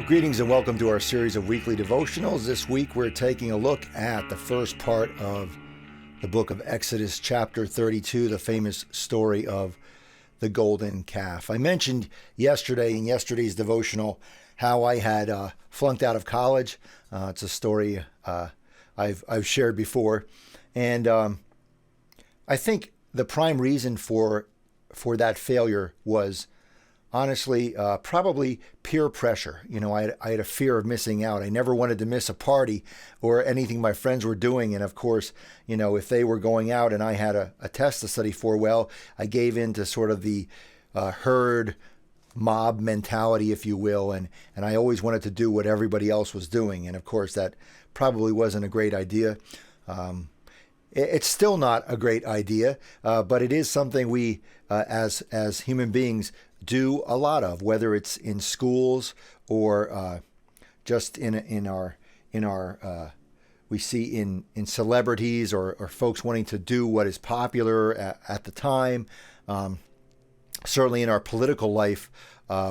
Greetings and welcome to our series of weekly devotionals. This week we're taking a look at the first part of the book of Exodus, chapter 32, the famous story of the golden calf. I mentioned yesterday in yesterday's devotional how I had flunked out of college. It's a story I've shared before, and I think the prime reason for that failure was honestly, probably peer pressure. I had a fear of missing out. I never wanted to miss a party or anything my friends were doing. And of course, if they were going out and I had a test to study for, well, I gave in to sort of the herd mob mentality, if you will. And I always wanted to do what everybody else was doing. And of course, that probably wasn't a great idea. It's still not a great idea, but it is something we, as human beings, do a lot of, whether it's in schools or just in our we see in celebrities or folks wanting to do what is popular at the time. Certainly in our political life,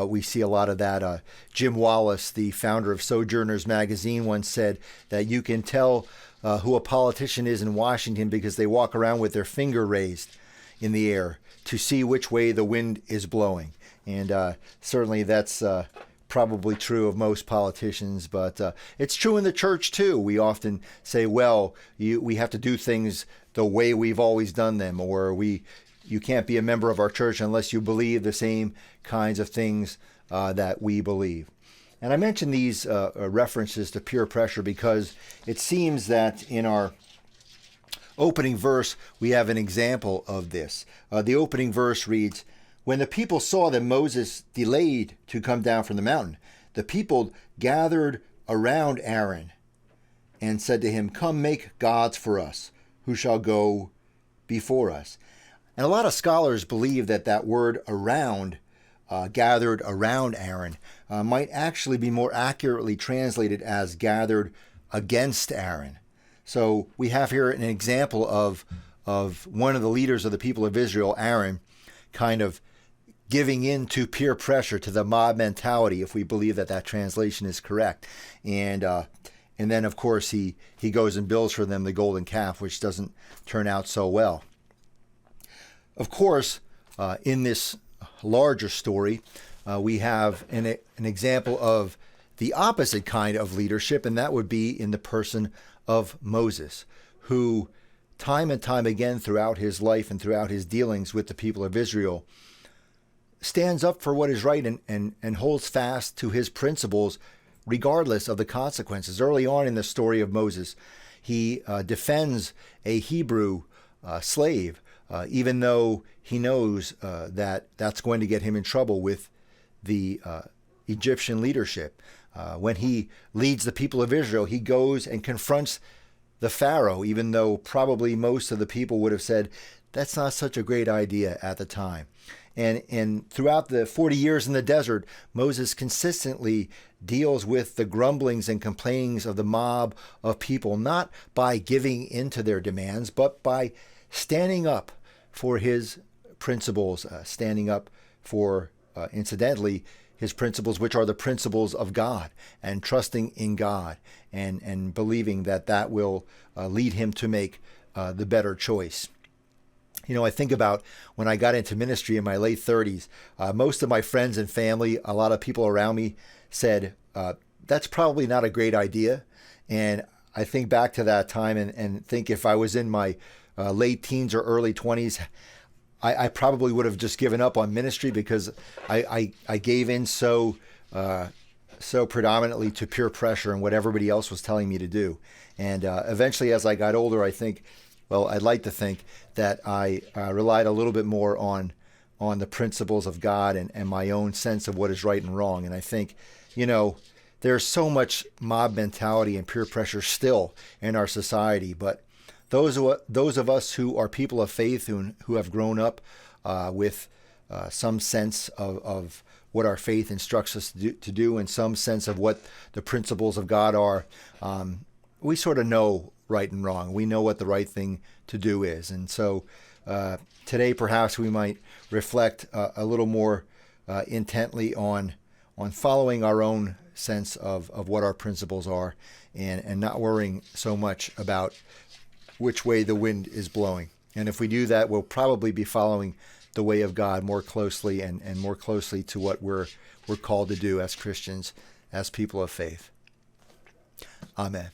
we see a lot of that. Jim Wallace, the founder of Sojourners magazine, once said that you can tell who a politician is in Washington because they walk around with their finger raised in the air to see which way the wind is blowing. And certainly that's probably true of most politicians, but it's true in the church too. We often say, well, we have to do things the way we've always done them, or you can't be a member of our church unless you believe the same kinds of things that we believe. And I mention these references to peer pressure because it seems that in our opening verse, we have an example of this. The opening verse reads, "When the people saw that Moses delayed to come down from the mountain, the people gathered around Aaron and said to him, 'Come, make gods for us, who shall go before us.'" And a lot of scholars believe that word around, gathered around Aaron, might actually be more accurately translated as gathered against Aaron. So we have here an example of one of the leaders of the people of Israel, Aaron, kind of giving in to peer pressure, to the mob mentality, if we believe that translation is correct. And then, of course, he goes and builds for them the golden calf, which doesn't turn out so well. Of course, in this larger story, we have an example of the opposite kind of leadership, and that would be in the person of Moses, who time and time again throughout his life and throughout his dealings with the people of Israel stands up for what is right and holds fast to his principles regardless of the consequences. Early on in the story of Moses, he defends a Hebrew slave, even though he knows that that's going to get him in trouble with the Egyptian leadership. When he leads the people of Israel, he goes and confronts the Pharaoh, even though probably most of the people would have said, that's not such a great idea at the time. And throughout the 40 years in the desert, Moses consistently deals with the grumblings and complainings of the mob of people, not by giving in to their demands, but by standing up for his principles, standing up for, incidentally, his principles, which are the principles of God, and trusting in God and believing that will lead him to make the better choice. I think about when I got into ministry in my late 30s, most of my friends and family, a lot of people around me said, that's probably not a great idea. And I think back to that time and think if I was in my late teens or early 20s, I probably would have just given up on ministry because I gave in so predominantly to peer pressure and what everybody else was telling me to do. And eventually, as I got older, I'd like to think that I relied a little bit more on the principles of God and my own sense of what is right and wrong. And I think, there's so much mob mentality and peer pressure still in our society, but those of us who are people of faith who have grown up with some sense of what our faith instructs us to do and some sense of what the principles of God are, we sort of know right and wrong. We know what the right thing to do is. And so today perhaps we might reflect a little more intently on following our own sense of what our principles are, and not worrying so much about which way the wind is blowing. And if we do that, we'll probably be following the way of God more closely and more closely to what we're called to do as Christians, as people of faith. Amen.